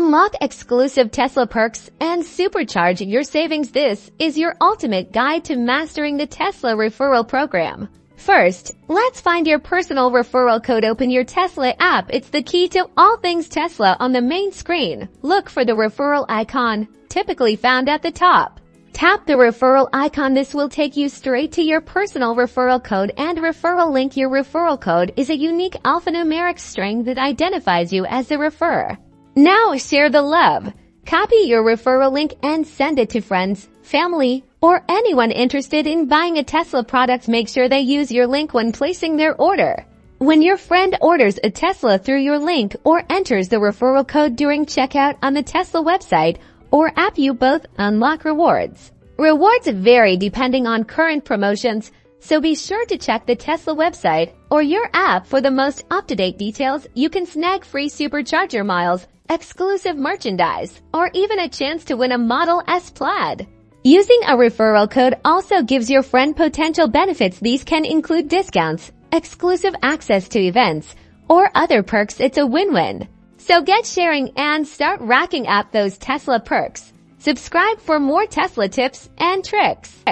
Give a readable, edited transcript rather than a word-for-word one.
Unlock exclusive Tesla perks and supercharge your savings. This is your ultimate guide to mastering the Tesla referral program. First, let's find your personal referral code. Open your Tesla app. It's the key to all things Tesla. On the main screen, look for the referral icon, typically found at the top. Tap the referral icon. This will take you straight to your personal referral code and referral link. Your referral code is a unique alphanumeric string that identifies you as the referrer. Now share the love. Copy your referral link and send it to friends, family, or anyone interested in buying a Tesla product. Make sure they use your link when placing their order. When your friend orders a Tesla through your link or enters the referral code during checkout on the Tesla website or app, you both unlock rewards. Rewards vary depending on current promotions, so be sure to check the Tesla website or your app for the most up-to-date details. You can snag free supercharger miles, exclusive merchandise, or even a chance to win a Model S Plaid. Using a referral code also gives your friend potential benefits. These can include discounts, exclusive access to events, or other perks. It's a win-win. So get sharing and start racking up those Tesla perks. Subscribe for more Tesla tips and tricks.